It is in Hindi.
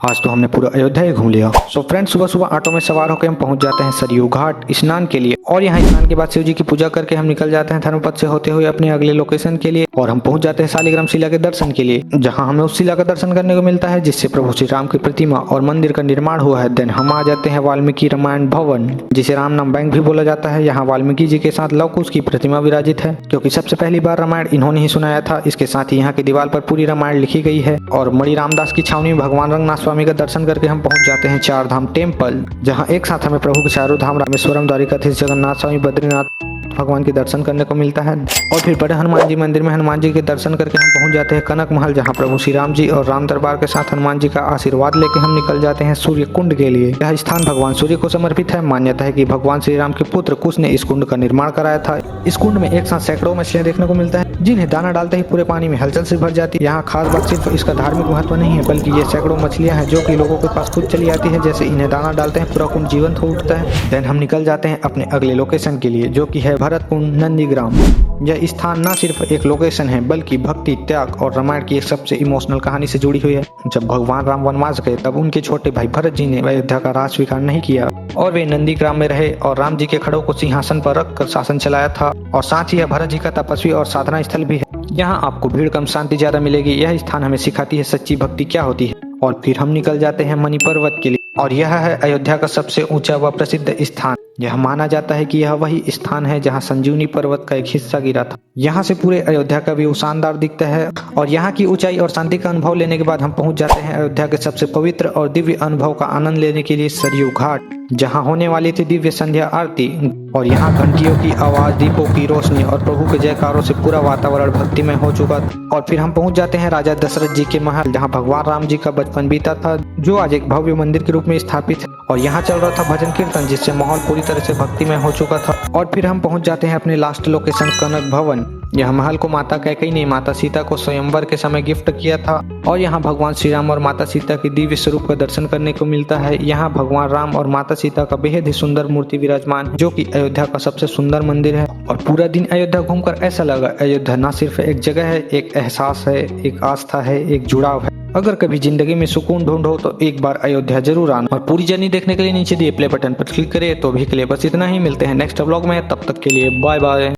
आज तो हमने पूरा अयोध्या ही घूम लिया। सो फ्रेंड्स, सुबह सुबह ऑटो में सवार होकर हम पहुंच जाते हैं सरयू घाट स्नान के लिए। और यहाँ स्नान के बाद शिव जी की पूजा करके हम निकल जाते हैं धर्मपथ से होते हुए अपने अगले लोकेशन के लिए। और हम पहुंच जाते हैं शालिग्राम शिला के दर्शन के लिए, जहाँ हमें उस शिला का दर्शन करने को मिलता है जिससे प्रभु श्री राम की प्रतिमा और मंदिर का निर्माण हुआ है। देन हम आ जाते हैं वाल्मीकि रामायण भवन, जिसे राम नाम बैंक भी बोला जाता है। यहाँ वाल्मीकि जी के साथ लव कुश की प्रतिमा विराजित है, क्योंकि सबसे पहली बार रामायण इन्होंने ही सुनाया था। इसके साथ ही यहाँ की दीवार पर पूरी रामायण लिखी गई है। और मणि रामदास की छावनी में भगवान रंगनाथ स्वामी का दर्शन करके हम पहुंच जाते हैं चार धाम टेम्पल, जहां एक साथ हमें प्रभु के चारों धाम रामेश्वरम, द्वारिकाधीश, जगन्नाथ स्वामी, बद्रीनाथ भगवान के दर्शन करने को मिलता है। और फिर बड़े हनुमान जी मंदिर में हनुमान जी के दर्शन करके हम पहुंच जाते हैं कनक महल, जहां प्रभु श्री राम जी और राम दरबार के साथ हनुमान जी का आशीर्वाद लेके हम निकल जाते हैं सूर्य कुंड के लिए। यह स्थान भगवान सूर्य को समर्पित है। मान्यता है कि भगवान श्री राम के पुत्र कुश ने इस कुंड का निर्माण कराया था। इस कुंड में एक साथ सैकड़ों मछलियां देखने को मिलता है, जिन्हें दाना डालते ही पूरे पानी में हलचल से भर जाती है। यहाँ खास बात सिर्फ इसका धार्मिक महत्व नहीं है, बल्कि ये सैकड़ों मछलियां हैं जो कि लोगों के पास खुद चली आती है। जैसे इन्हें दाना डालते हैं पूरा कुंड जीवंत हो उठता है। देन हम निकल जाते हैं अपने अगले लोकेशन के लिए, जो कि है भरत कुंड नंदीग्राम। यह स्थान न सिर्फ एक लोकेशन है, बल्कि भक्ति, त्याग और रामायण की एक सबसे इमोशनल कहानी से जुड़ी हुई है। जब भगवान राम वनवास गए तब उनके छोटे भाई भरत जी ने अयोध्या का राज स्वीकार नहीं किया और वे नंदीग्राम में रहे और राम जी के खड़ों को सिंहासन पर रखकर शासन चलाया था। और साथ ही यह भरत जी का तपस्वी और साधना स्थल भी है। यहाँ आपको भीड़ कम, शांति ज्यादा मिलेगी। यह स्थान हमें सिखाती है सच्ची भक्ति क्या होती है। और फिर हम निकल जाते हैं मणि पर्वत के लिए, और यह है अयोध्या का सबसे ऊंचा व प्रसिद्ध स्थान। यह माना जाता है कि यह वही स्थान है जहां संजीवनी पर्वत का एक हिस्सा गिरा था। यहाँ से पूरे अयोध्या का व्यू शानदार दिखता है। और यहाँ की ऊंचाई और शांति का अनुभव लेने के बाद हम पहुंच जाते हैं अयोध्या के सबसे पवित्र और दिव्य अनुभव का आनंद लेने के लिए सरयू घाट, जहाँ होने वाली थी दिव्य संध्या आरती। और यहाँ घंटियों की आवाज, दीपों की रोशनी और प्रभु के जयकारों से पूरा वातावरण भक्तिमय हो चुका था। और फिर हम पहुंच जाते हैं राजा दशरथ जी के महल, जहाँ भगवान राम जी का बचपन बीता था, जो आज एक भव्य मंदिर के रूप में स्थापित है। और यहाँ चल रहा था भजन कीर्तन, जिससे माहौल पूरी तरह से भक्तिमय हो चुका था। और फिर हम पहुंच जाते हैं अपने लास्ट लोकेशन कनक भवन। यह महल को माता कैकेयी ने माता सीता को स्वयंवर के समय गिफ्ट किया था। और यहाँ भगवान श्री राम और माता सीता के दिव्य स्वरूप का दर्शन करने को मिलता है। यहाँ भगवान राम और माता सीता का बेहद ही सुंदर मूर्ति विराजमान है, जो कि अयोध्या का सबसे सुंदर मंदिर है। और पूरा दिन अयोध्या घूमकर ऐसा लगा अयोध्या न सिर्फ एक जगह है, एक एहसास है, एक आस्था है, एक जुड़ाव है। अगर कभी जिंदगी में सुकून ढूंढो तो एक बार अयोध्या जरूर आना। और पूरी जर्नी देखने के लिए नीचे दिए प्ले बटन पर क्लिक करें। तो अभी के लिए बस इतना ही, मिलते हैं नेक्स्ट व्लॉग में। तब तक के लिए बाय बाय।